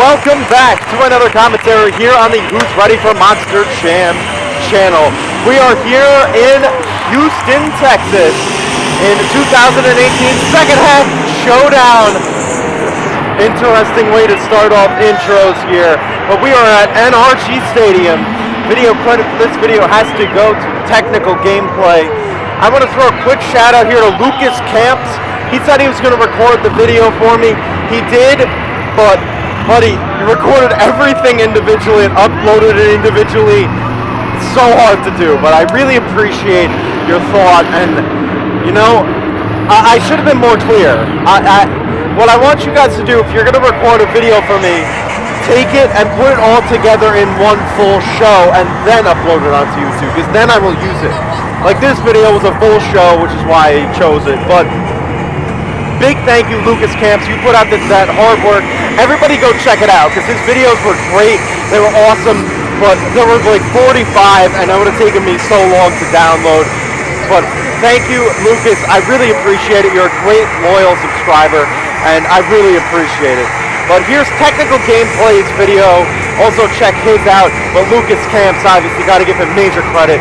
welcome back to another commentary here on the Who's Ready for Monster Jam channel. We are here in Houston, Texas in 2018 second half showdown. Interesting way to start off intros here, but we are at NRG Stadium. Video credit for this video has to go to Technical Gameplay. I want to throw a quick shout out here to Lucas Camps. He said he was going to record the video for me. He did, but buddy, you recorded everything individually and uploaded it individually. It's so hard to do, but I really appreciate your thought. And, you know, I should have been more clear. What I want you guys to do, if you're going to record a video for me, take it and put it all together in one full show and then upload it onto YouTube, because then I will use it. Like this video was a full show, which is why I chose it. But big thank you, Lucas Camps. You put out that hard work. Everybody go check it out, because his videos were great. They were awesome, but there were like 45, and it would have taken me so long to download. But thank you, Lucas. I really appreciate it. You're a great, loyal subscriber, and I really appreciate it. But here's Technical Gameplay's video. Also check his out. But Lucas Camps, obviously, got to give him major credit.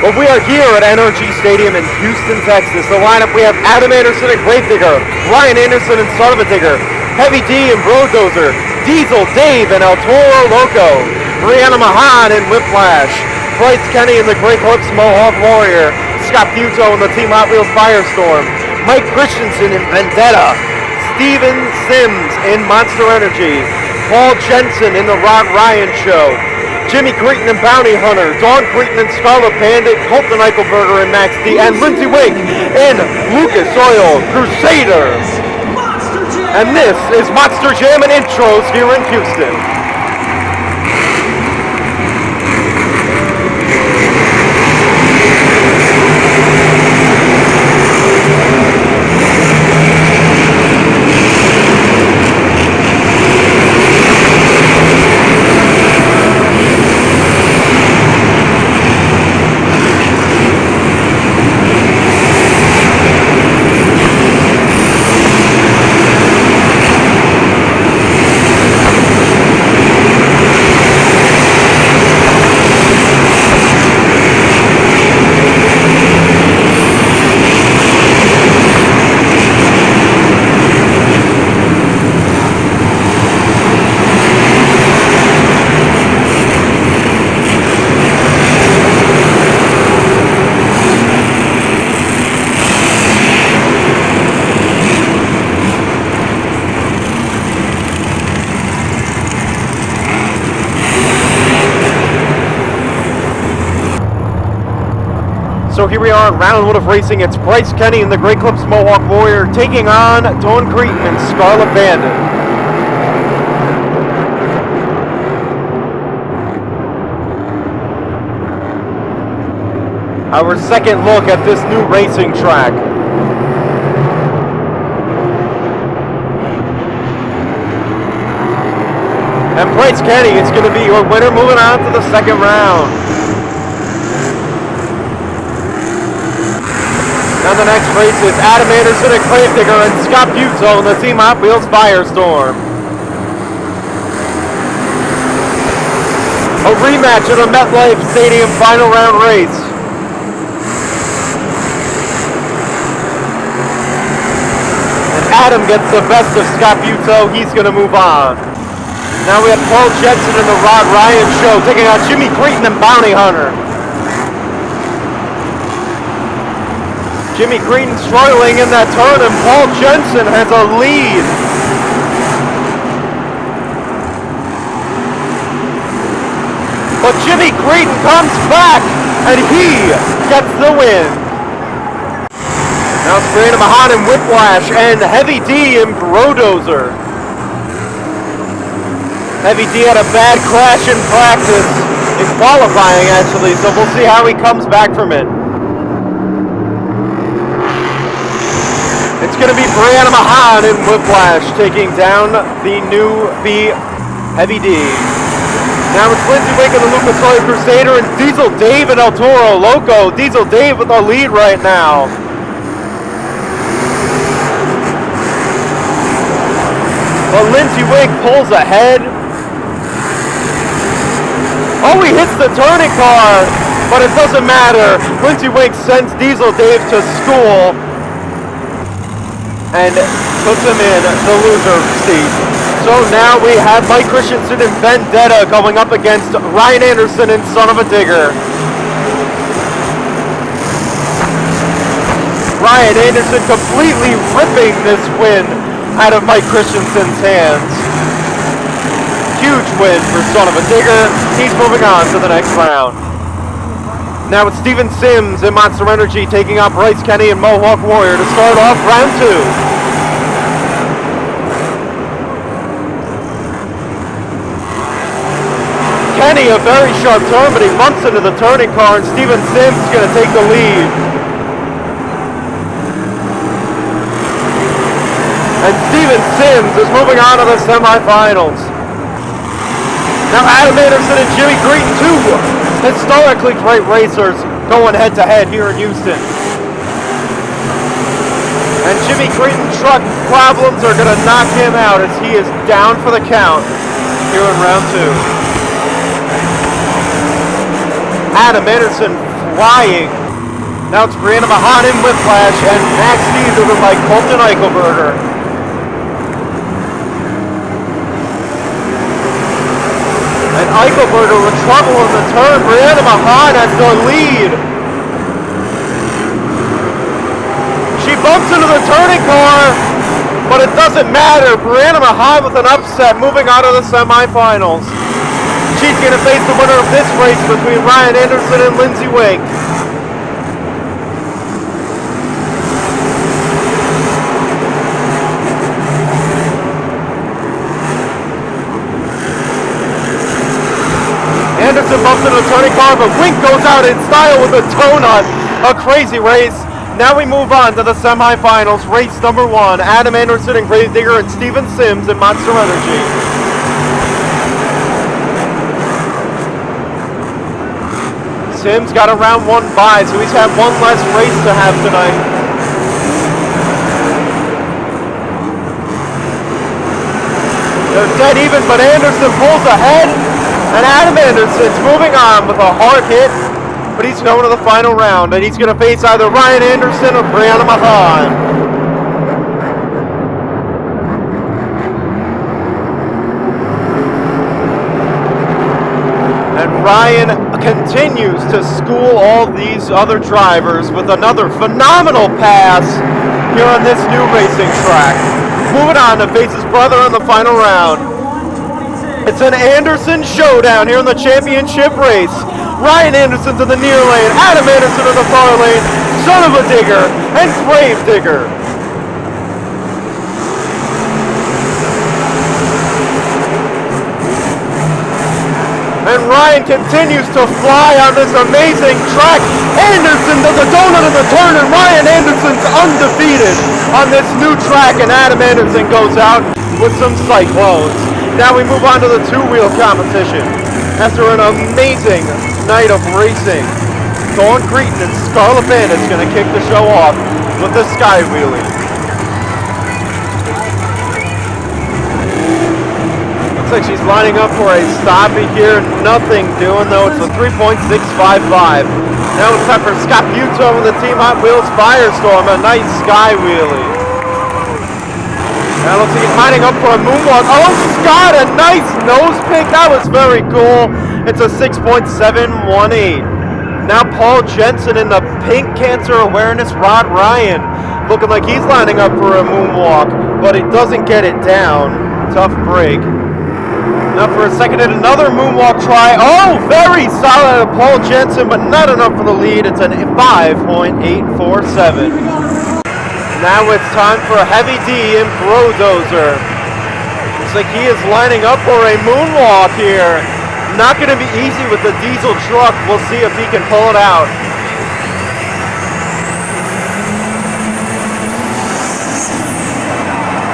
But we are here at NRG Stadium in Houston, Texas. The lineup, we have Adam Anderson and Gravedigger, Ryan Anderson and Son of a Digger, Heavy D and Brodozer, Diesel Dave and El Toro Loco, Brianna Mahan and Whiplash, Bryce Kenny and the Great Clips Mohawk Warrior, Scott Puto and the Team Hot Wheels Firestorm, Mike Christensen in Vendetta, Steven Sims in Monster Energy, Paul Jensen in the Rod Ryan Show, Jimmy Creighton and Bounty Hunter, Dawn Creighton and Scarlet Bandit, Colton Eichelberger and Max D, and Lindsey Wake in Lucas Oil Crusader. And this is Monster Jam and Intros here in Houston. So here we are in round one of racing. It's Bryce Kenny and the Great Clips Mohawk Warrior taking on Dawn Creighton and Scarlet Bandit. Our second look at this new racing track. And Bryce Kenny is going to be your winner moving on to the second round. Now the next race is Adam Anderson and Gravedigger and Scott Puto and the Team Hot Wheels Firestorm. A rematch of the MetLife Stadium final round race. And Adam gets the best of Scott Puto. He's going to move on. Now we have Paul Jensen and the Rod Ryan Show taking out Jimmy Creighton and Bounty Hunter. Jimmy Creighton struggling in that turn, and Paul Jensen has a lead. But Jimmy Creighton comes back, and he gets the win. Now it's Brianna Mahan and Whiplash, and Heavy D and Brodozer. Heavy D had a bad crash in practice, in qualifying actually, so we'll see how he comes back from it. It's going to be Brianna Mahan and Whiplash taking down the Heavy D. Now it's Lindsey Wake of the Lucas Oil Crusader and Diesel Dave and El Toro Loco. Diesel Dave with the lead right now. But Lindsey Wink pulls ahead. Oh, he hits the turning car, but it doesn't matter. Lindsey Wink sends Diesel Dave to school and puts him in the loser seat. So now we have Mike Christensen and Vendetta going up against Ryan Anderson and Son of a Digger. Ryan Anderson completely ripping this win out of Mike Christensen's hands. Huge win for Son of a Digger. He's moving on to the next round. Now it's Steven Sims and Monster Energy taking on Bryce Kenny and Mohawk Warrior to start off round 2. Kenny, a very sharp turn, but he bumps into the turning car, and Steven Sims is going to take the lead. And Steven Sims is moving on to the semifinals. Now Adam Anderson and Jimmy Green, two historically great racers, going head-to-head here in Houston. And Jimmy Green's truck problems are going to knock him out as he is down for the count here in round 2. Adam Anderson flying. Now it's Brianna Mahan in Whiplash and Max Dees over by Colton Eichelberger. And Eichelberger with trouble in the turn. Brianna Mahan has the lead. She bumps into the turning car, but it doesn't matter. Brianna Mahan with an upset, moving on to the semifinals. She's going to face the winner of this race between Ryan Anderson and Lindsey Wink. Anderson bumps into the turning car, but Wink goes out in style with a donut. A crazy race. Now we move on to the semifinals. Race number 1. Adam Anderson and Gravedigger and Steven Sims in Monster Energy. Sims got a round 1 bye, so he's had one less race to have tonight. They're dead even, but Anderson pulls ahead, and Adam Anderson's moving on with a hard hit, but he's going to the final round, and he's going to face either Ryan Anderson or Brianna Mahan. Ryan continues to school all these other drivers with another phenomenal pass here on this new racing track. Moving on to face his brother in the final round. It's an Anderson showdown here in the championship race. Ryan Anderson's in the near lane, Adam Anderson in the far lane, Son of a Digger and Gravedigger. And Ryan continues to fly on this amazing track. Anderson does a donut in the turn, and Ryan Anderson's undefeated on this new track, and Adam Anderson goes out with some cyclones. Now we move on to the two-wheel competition. After an amazing night of racing, Dawn Cretan and Scarlet Bandit's going to kick the show off with the Sky Wheelie. Looks like she's lining up for a stoppie here. Nothing doing though. It's a 3.655. Now it's time for Scott Buto and the Team Hot Wheels Firestorm. A nice Sky Wheelie. Now looks like he's lining up for a moonwalk. Oh, Scott, a nice nose pick. That was very cool. It's a 6.718. Now Paul Jensen in the Pink Cancer Awareness Rod Ryan. Looking like he's lining up for a moonwalk, but he doesn't get it down. Tough break. Now for a second and another moonwalk try. Oh, very solid Paul Jensen, but not enough for the lead. It's an 5.847. Now it's time for Heavy D and Brodozer. Looks like he is lining up for a moonwalk here. Not going to be easy with the diesel truck. We'll see if he can pull it out.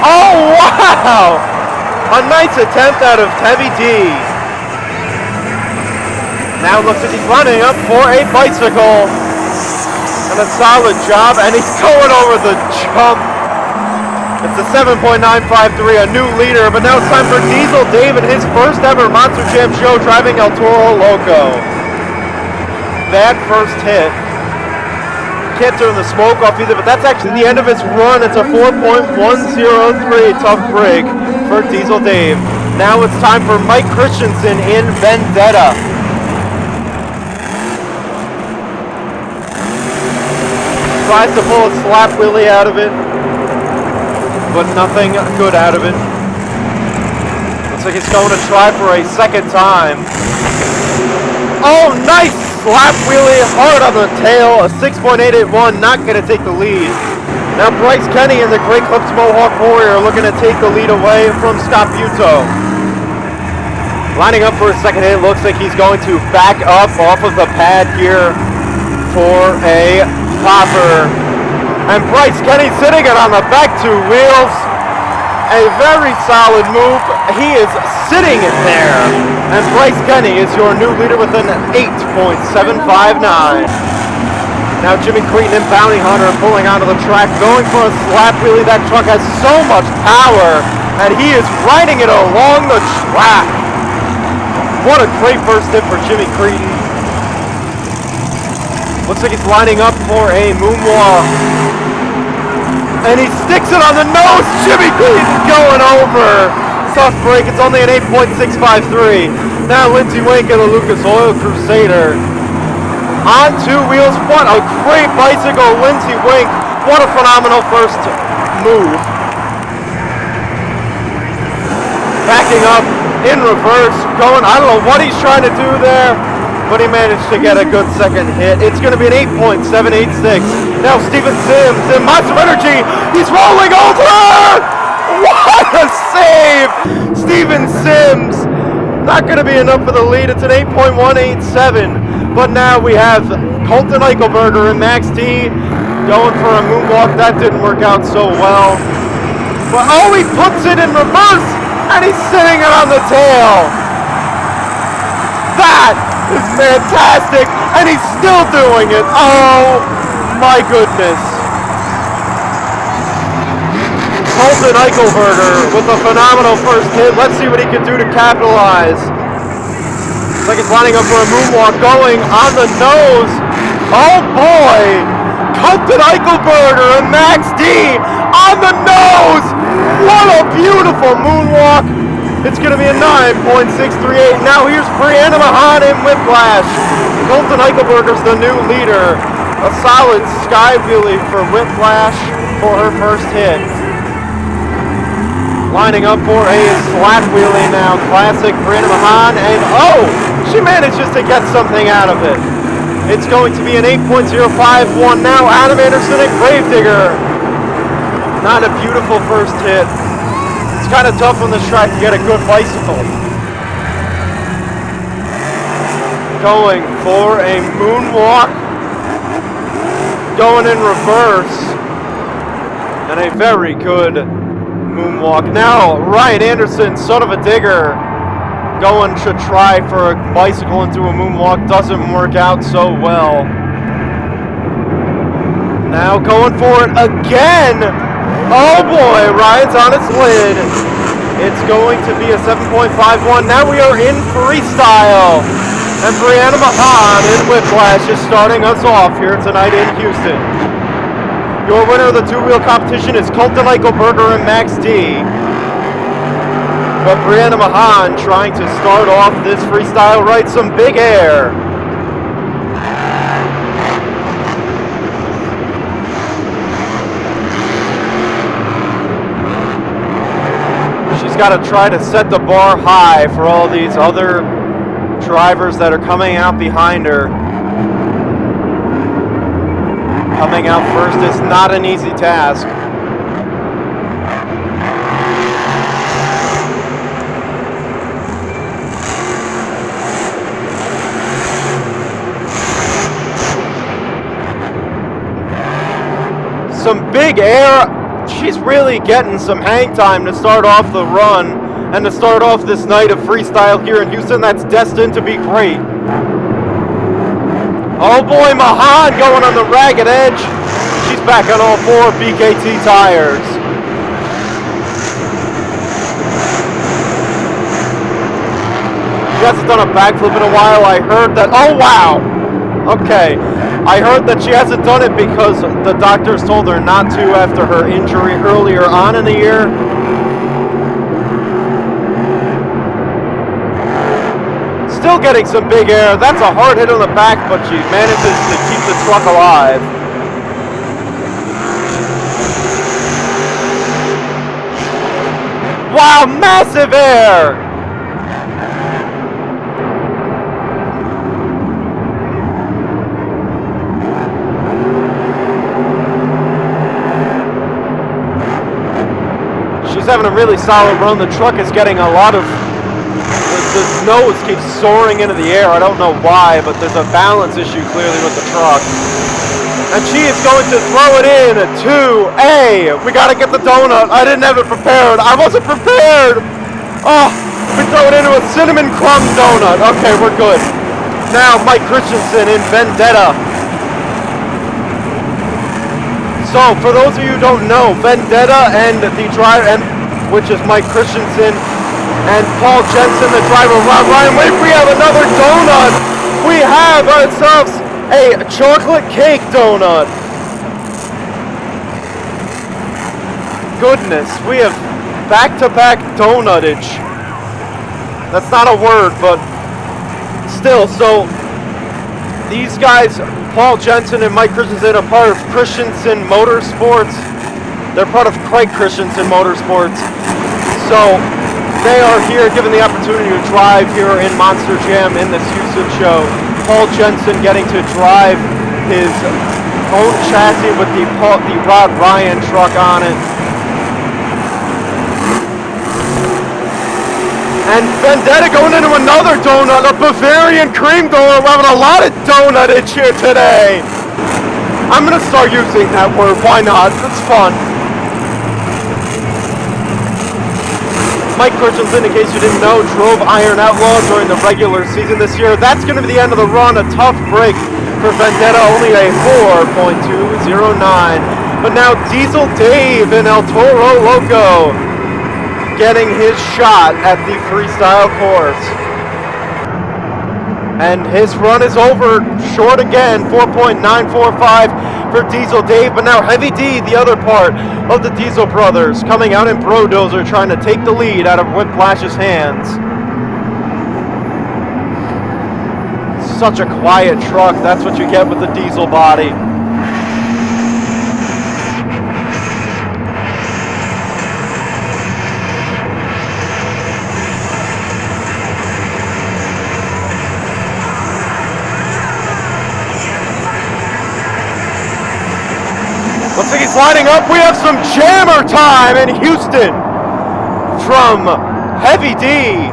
Oh, wow! A nice attempt out of Heavy D. Now it looks like he's running up for a bicycle. And a solid job, and he's going over the jump. It's a 7.953, a new leader, but now it's time for Diesel Dave in his first ever Monster Jam show driving El Toro Loco. That first hit. Can't turn the smoke off either, but that's actually the end of its run. It's a 4.103 tough break for Diesel Dave. Now it's time for Mike Christensen in Vendetta. Tries to pull a slap wheelie out of it, but nothing good out of it. Looks like he's going to try for a second time. Oh, nice slap wheelie, hard on the tail. A 6.881, not going to take the lead. Now Bryce Kenny and the Great Clips Mohawk Warrior are looking to take the lead away from Scott Buto. Lining up for a second hit, looks like he's going to back up off of the pad here for a popper. And Bryce Kenny sitting it on the back two wheels. A very solid move. He is sitting it there. And Bryce Kenny is your new leader with an 8.759. Now Jimmy Cretin and Bounty Hunter pulling onto the track, going for a slap wheelie. That truck has so much power, and he is riding it along the track. What a great first hit for Jimmy Cretin. Looks like he's lining up for a moonwalk. And he sticks it on the nose. Jimmy Cretin going over. Tough break. It's only an 8.653. Now Lindsey Wink and the Lucas Oil Crusader. On two wheels. What a great bicycle, Lindsey Wink. What a phenomenal first move. Backing up in reverse. Going, I don't know what he's trying to do there, but he managed to get a good second hit. It's going to be an 8.786. Now Steven Sims in Monster Energy. He's rolling over. What a save. Steven Sims. Not going to be enough for the lead. It's an 8.187. But now we have Colton Eichelberger and Max T going for a moonwalk. That didn't work out so well. But oh, he puts it in reverse, and he's sitting it on the tail. That is fantastic, and he's still doing it. Oh my goodness. Colton Eichelberger with a phenomenal first hit. Let's see what he can do to capitalize. Looks like he's lining up for a moonwalk, going on the nose. Oh boy! Colton Eichelberger and Max D on the nose! What a beautiful moonwalk! It's going to be a 9.638. Now here's Brianna Mahan in Whiplash. Colton Eichelberger's the new leader. A solid sky wheelie for Whiplash for her first hit. Lining up for a slap wheelie now. Classic Brianna Mahan, and oh! She manages to get something out of it. It's going to be an 8.051 now. Adam Anderson and Gravedigger. Not a beautiful first hit. It's kind of tough on this track to get a good bicycle. Going for a moonwalk. Going in reverse. And a very good moonwalk. Now Ryan Anderson, son of a digger, going to try for a bicycle into a moonwalk. Doesn't work out so well. Now going for it again. Oh boy, Ryan's on its lid. It's going to be a 7.51. Now we are in freestyle. And Brianna Mahan in Whiplash is starting us off here tonight in Houston. Your winner of the two-wheel competition is Colton Eichelberger and Max D. But Brianna Mahan trying to start off this freestyle right, some big air. She's got to try to set the bar high for all these other drivers that are coming out behind her. Coming out first is not an easy task. Some big air. She's really getting some hang time to start off the run and to start off this night of freestyle here in Houston. That's destined to be great. Oh boy, Mahan going on the ragged edge. She's back on all four BKT tires. She hasn't done a backflip in a while. I heard that. Oh, wow. Okay. I heard that she hasn't done it because the doctors told her not to after her injury earlier on in the year. Still getting some big air. That's a hard hit on the back, but she manages to keep the truck alive. Wow, massive air! She's having a really solid run. The truck is getting a lot of... The nose keeps soaring into the air. I don't know why, but there's a balance issue clearly with the truck. And she is going to throw it in to A. We got to get the donut. I didn't have it prepared. I wasn't prepared. Oh, we throw it into a cinnamon crumb donut. Okay, we're good. Now, Mike Christensen in Vendetta. So, for those of you who don't know, Vendetta and the driver, which is Mike Christensen, and Paul Jensen, the driver, Ryan Wake, we have another donut. We have ourselves a chocolate cake donut. Goodness, we have back-to-back donutage. That's not a word, but still. So these guys, Paul Jensen and Mike Christensen, are part of Christensen Motorsports. They're part of Craig Christensen Motorsports. So they are here given the opportunity to drive here in Monster Jam in this Houston show. Paul Jensen getting to drive his own chassis with the Rod Ryan truck on it. And Vendetta going into another donut, a Bavarian cream donut. We're having a lot of donutage here today. I'm going to start using that word. Why not? It's fun. Mike Christensen, in case you didn't know, drove Iron Outlaw during the regular season this year. That's going to be the end of the run. A tough break for Vendetta, only a 4.209. But now Diesel Dave in El Toro Loco getting his shot at the freestyle course. And his run is over, short again, 4.945 for Diesel Dave, but now Heavy D, the other part of the Diesel brothers, coming out in Brodozer, trying to take the lead out of Whiplash's hands. Such a quiet truck, that's what you get with the Diesel body. Looks like he's lining up. We have some jammer time in Houston from Heavy D.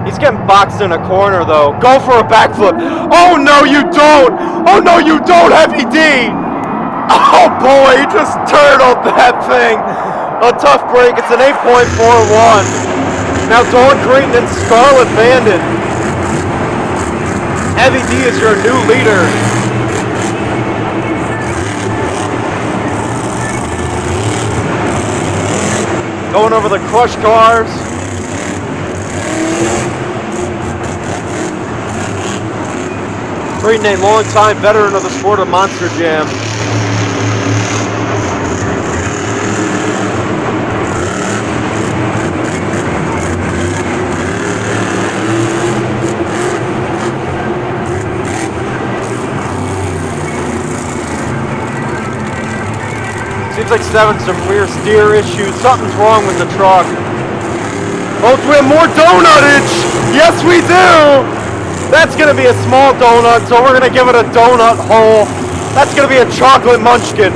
He's getting boxed in a corner though. Go for a backflip. Oh no, you don't. Oh no, you don't, Heavy D. Oh boy, he just turtled that thing. A tough break. It's an 8.41. Now Dawn Creighton and Scarlet Bandit. Heavy D is your new leader. Going over the crushed cars. Creighton, a long-time veteran of the sport of Monster Jam. Seems like he's having some rear steer issues. Something's wrong with the truck. Oh, do we have more donutage? Yes, we do. That's going to be a small donut, so we're going to give it a donut hole. That's going to be a chocolate munchkin.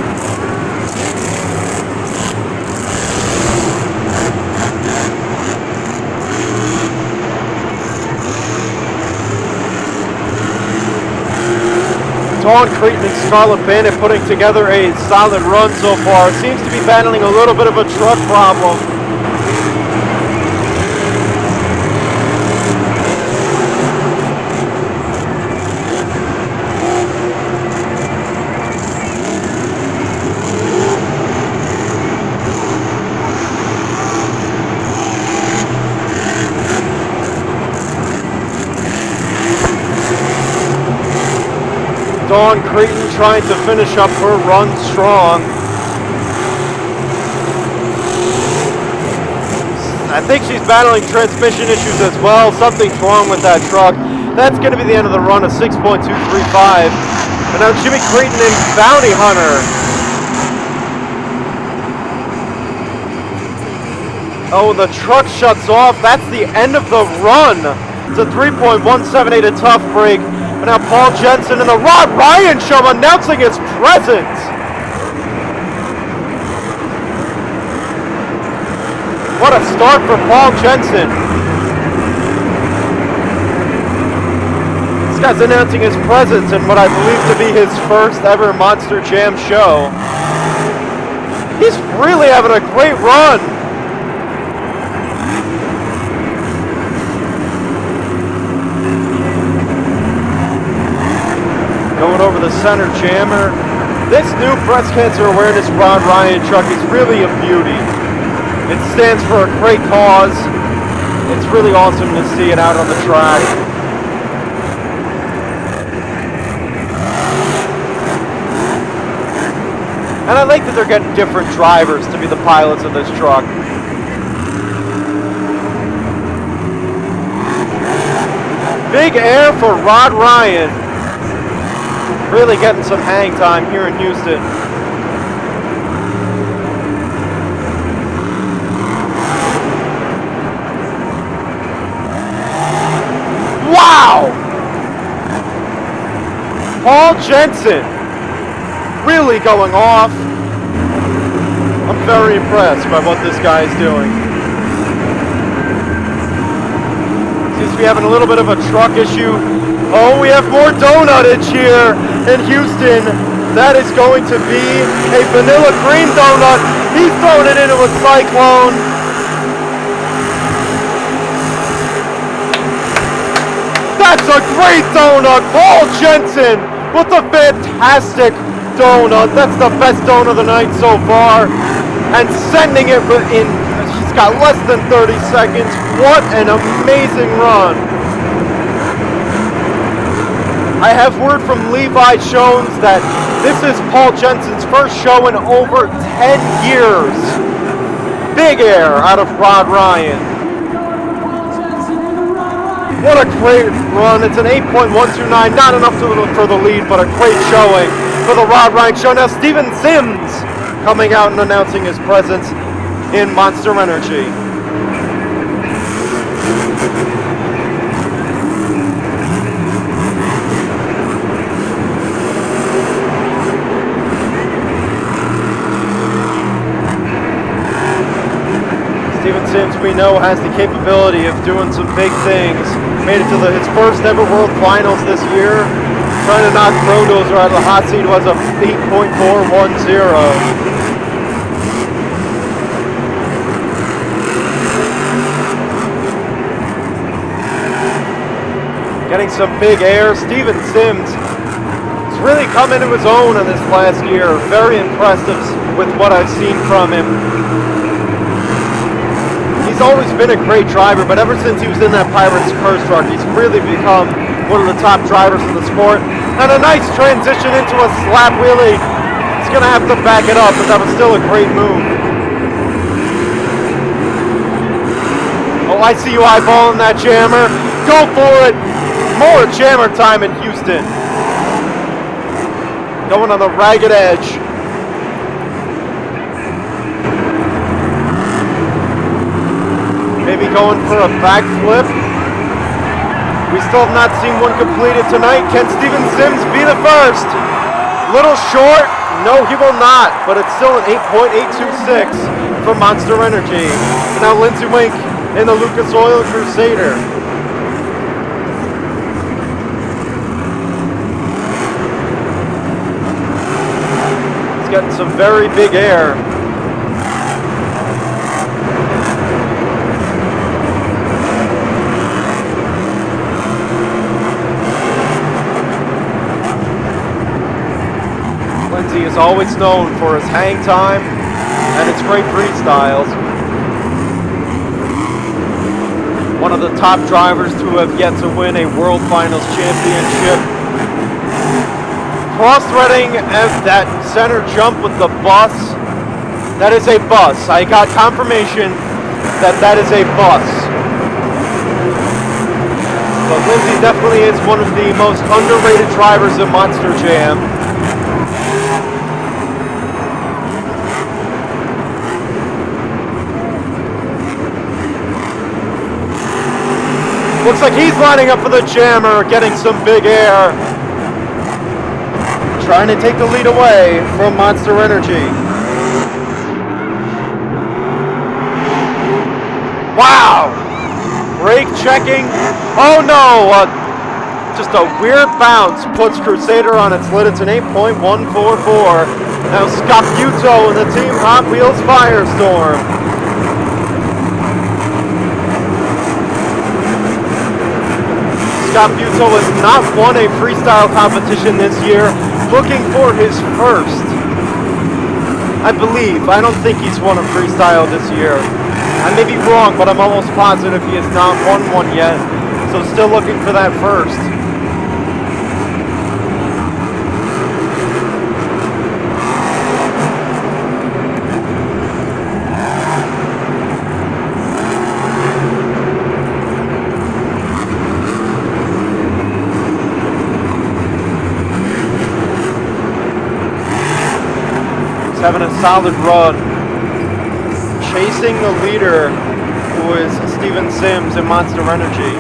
Dawn Creighton and Scarlet Bandit putting together a solid run so far. Seems to be battling a little bit of a truck problem. Dawn Creighton trying to finish up her run strong. I think she's battling transmission issues as well. Something's wrong with that truck. That's going to be the end of the run, a 6.235. And now Jimmy Creighton and Bounty Hunter. Oh, the truck shuts off. That's the end of the run. It's a 3.178, a tough break. But now Paul Jensen and the Rod Ryan show announcing his presence. What a start for Paul Jensen. This guy's announcing his presence in what I believe to be his first ever Monster Jam show. He's really having a great run. Going over the center jammer. This new breast cancer awareness Rod Ryan truck is really a beauty. It stands for a great cause. It's really awesome to see it out on the track. And I like that they're getting different drivers to be the pilots of this truck. Big air for Rod Ryan. Really getting some hang time here in Houston. Wow! Paul Jensen really going off. I'm very impressed by what this guy is doing. Seems to be having a little bit of a truck issue. Oh, we have more donuttage here in Houston. That is going to be a vanilla cream donut. He's throwing it into a cyclone. That's a great donut. Paul Jensen with a fantastic donut. That's the best donut of the night so far. And sending it in, she's got less than 30 seconds. What an amazing run. I have word from Levi Jones that this is Paul Jensen's first show in over 10 years. Big air out of Rod Ryan. What a great run. It's an 8.129, not enough for the lead, but a great showing for the Rod Ryan show. Now Steven Sims coming out and announcing his presence in Monster Energy. Steven Sims, we know, has the capability of doing some big things. Made it to his first ever World Finals this year. Trying to knock Brodozer out of the hot seat, was a 8.410. Getting some big air. Steven Sims has really come into his own in this last year. Very impressive with what I've seen from him. He's always been a great driver, but ever since he was in that Pirates Curse truck, he's really become one of the top drivers in the sport. And a nice transition into a slap wheelie. He's going to have to back it up, but that was still a great move. Oh, I see you eyeballing that jammer. Go for it. More jammer time in Houston. Going on the ragged edge. Maybe going for a backflip. We still have not seen one completed tonight. Can Steven Sims be the first? Little short. No, he will not. But it's still an 8.826 for Monster Energy. And now Lindsey Wink in the Lucas Oil Crusader. He's getting some very big air. Lindsey is always known for his hang time and his great freestyles. One of the top drivers to have yet to win a World Finals championship. cross-threading that center jump with the bus. That is a bus. I got confirmation that that is a bus. But Lindsay definitely is one of the most underrated drivers in Monster Jam. Looks like he's lining up for the jammer, getting some big air. Trying to take the lead away from Monster Energy. Wow! Brake checking. Oh no! Just a weird bounce puts Crusader on its lid. It's an 8.144. Now Scaputo and the Team Hot Wheels Firestorm. Scaputo has not won a freestyle competition this year, looking for his first. I believe. I don't think he's won a freestyle this year. I may be wrong, but I'm almost positive he has not won one yet. So still looking for that first. Having a solid run, chasing the leader, who is Steven Sims in Monster Energy.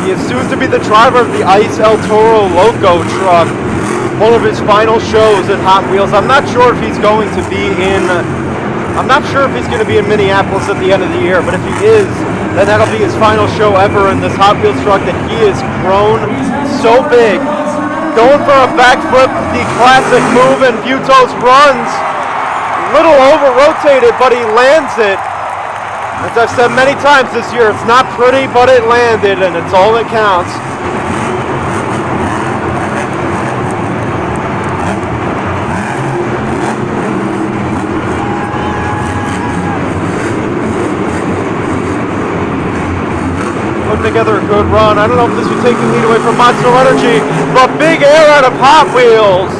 He is soon to be the driver of the Ice El Toro Loco truck, one of his final shows in Hot Wheels. I'm not sure if he's going to be in Minneapolis at the end of the year, but if he is, then that'll be his final show ever in this Hot Wheels truck that he has grown so big. Going for a backflip, the classic move, and Butos runs. Little over-rotated, but he lands it. As I've said many times this year, it's not pretty, but it landed, and it's all that counts. Together a good run. I don't know if this would take the lead away from Monster Energy, but big air out of Hot Wheels.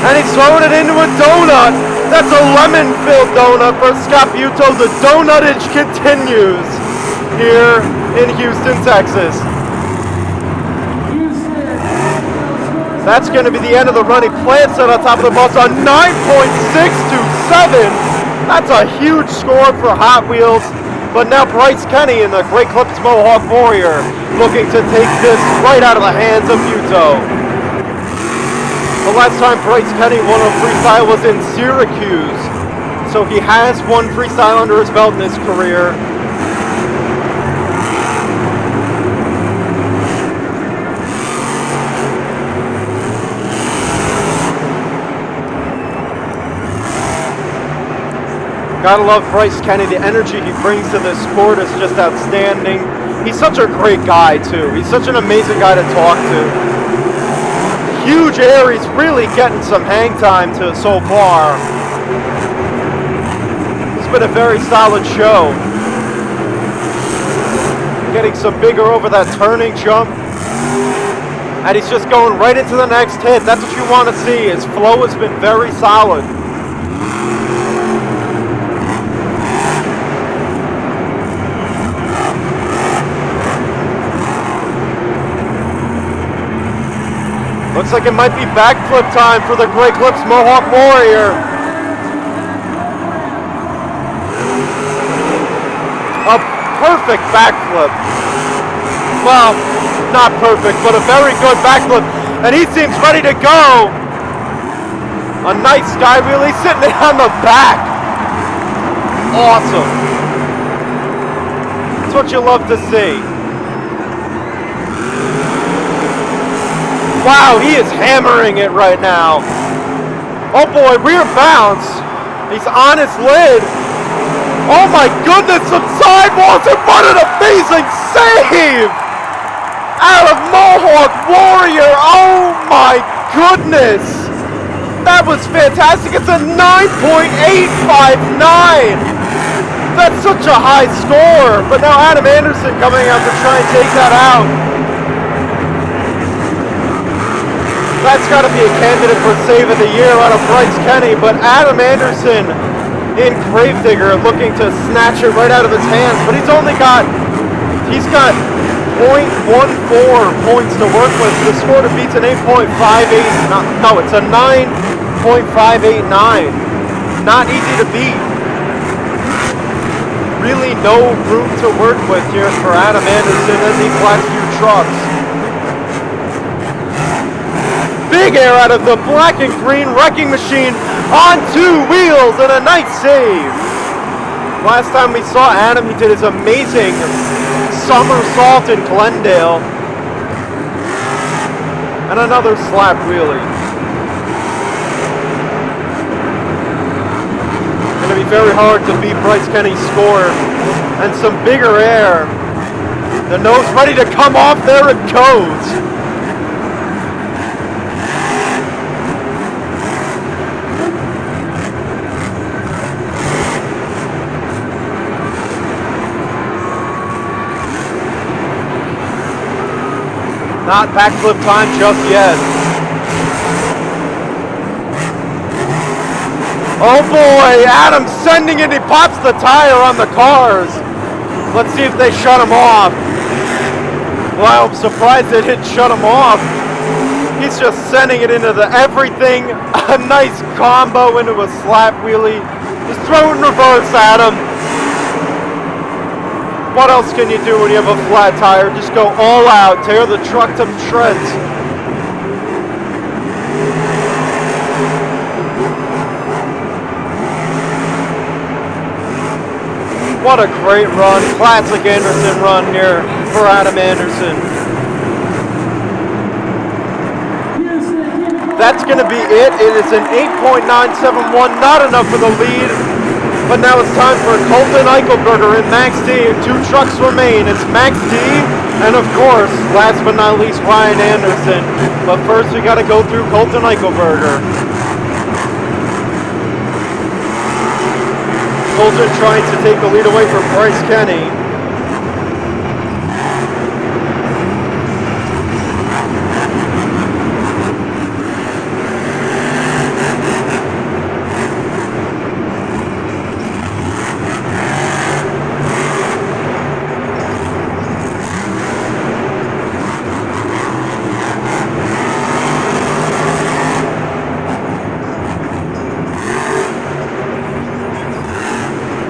And he's throwing it into a donut. That's a lemon-filled donut for Scaputo. The donutage continues here in Houston, Texas. That's going to be the end of the run. He plants it on top of the bus on 9.627. That's a huge score for Hot Wheels, but now Bryce Kenny in the Great Clips Mohawk Warrior looking to take this right out of the hands of Buto. The last time Bryce Kenny won a freestyle was in Syracuse, so he has one freestyle under his belt in his career. Gotta love Bryce Kenny. The energy he brings to this sport is just outstanding. He's such a great guy, too. He's such an amazing guy to talk to. Huge air. He's really getting some hang time to so far. It's been a very solid show. Getting some bigger over that turning jump. And he's just going right into the next hit. That's what you want to see. His flow has been very solid. Looks like it might be backflip time for the Great Clips Mohawk Warrior. A perfect backflip. Well, not perfect, but a very good backflip. And he seems ready to go. A nice sky wheel. He's sitting it on the back. Awesome. That's what you love to see. Wow, he is hammering it right now. Oh boy, rear bounce. He's on his lid. Oh my goodness, some sidewalls, and what an amazing save! Out of Mohawk Warrior, oh my goodness! That was fantastic. It's a 9.859. That's such a high score. But now Adam Anderson coming out to try and take that out. That's got to be a candidate for save of the year out of Bryce Kenny. But Adam Anderson in Gravedigger looking to snatch it right out of his hands. But he's got 0.14 points to work with. The score to beat's an 8.58. No, it's a 9.589. Not easy to beat. Really no room to work with here for Adam Anderson in these last few trucks. Big air out of the black and green wrecking machine on 2 wheels and a nice save. Last time we saw Adam, he did his amazing somersault in Glendale. And another slap wheelie. Going to be very hard to beat Bryce Kenny's score. And some bigger air. The nose ready to come off. There it goes. Not backflip time just yet. Oh boy, Adam's sending it. He pops the tire on the cars. Let's see if they shut him off. Well, I'm surprised they didn't shut him off. He's just sending it into the everything. A nice combo into a slap wheelie. Just throw it in reverse, Adam. What else can you do when you have a flat tire? Just go all out, tear the truck to shreds. What a great run, classic Anderson run here for Adam Anderson. That's going to be it. It is an 8.971, not enough for the lead. But now it's time for Colton Eichelberger and Max D. 2 trucks remain. It's Max D and, of course, last but not least, Ryan Anderson. But first, we got to go through Colton Eichelberger. Colton trying to take the lead away from Bryce Kenny.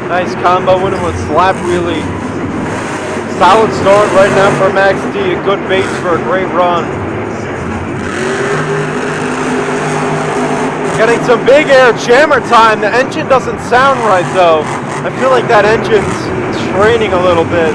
Nice combo winning with slap wheelie. Solid start right now for Max D. A good base for a great run. Getting some big air jammer time. The engine doesn't sound right though. I feel like that engine's straining a little bit.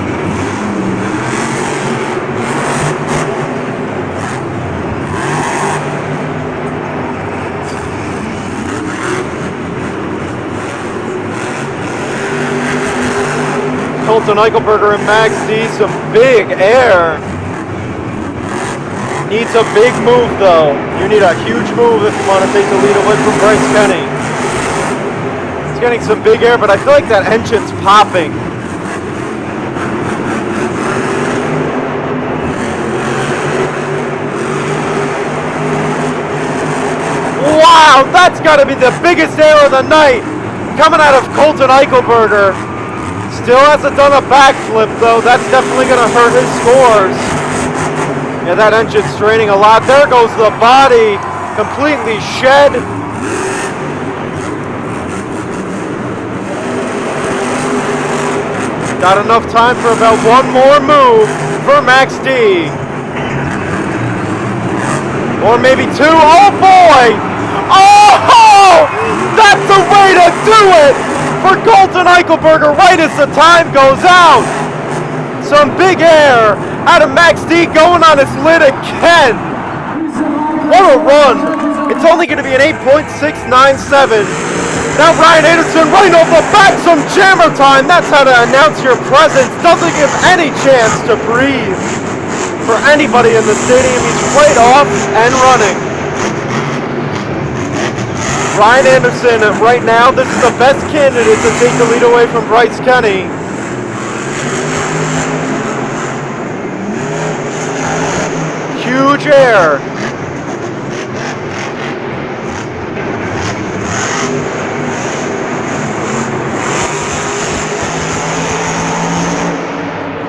Colton Eichelberger and Max D, some big air. Needs a big move though. You need a huge move if you want to take the lead away from Bryce Kenny. It's getting some big air, but I feel like that engine's popping. Wow, that's got to be the biggest air of the night coming out of Colton Eichelberger. Still hasn't done a backflip though. That's definitely going to hurt his scores. Yeah, that engine's straining a lot. There goes the body, completely shed. Got enough time for about one more move for Max D. Or maybe 2. Oh boy! Oh! That's the way to do it! For Colton Eichelberger right as the time goes out. Some big air out of Max D going on his lid again. What a run. It's only going to be an 8.697. Now Ryan Anderson right off the back, some jammer time. That's how to announce your presence. Doesn't give any chance to breathe for anybody in the stadium. He's played off and running. Ryan Anderson, right now, this is the best candidate to take the lead away from Bryce Kenny. Huge air.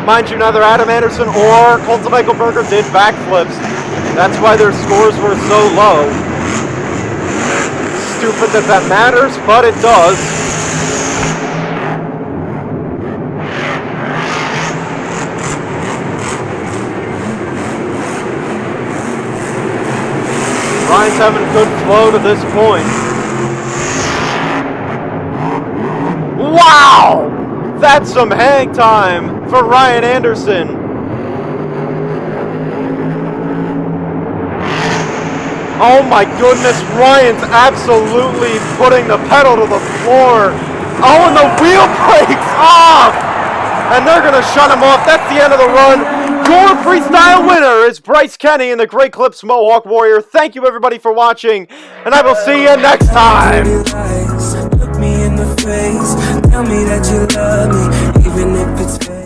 Mind you, neither Adam Anderson or Colton Michael Berger did backflips. That's why their scores were so low. Stupid that matters, but it does. Ryan's having a good flow to this point. Wow! That's some hang time for Ryan Anderson. Oh my goodness, Ryan's absolutely putting the pedal to the floor. Oh, and the wheel breaks off! And they're gonna shut him off. That's the end of the run. Your freestyle winner is Bryce Kenny and the Great Clips Mohawk Warrior. Thank you everybody for watching, and I will see you next time. Look me in the face, tell me that you love me, even if it's fake.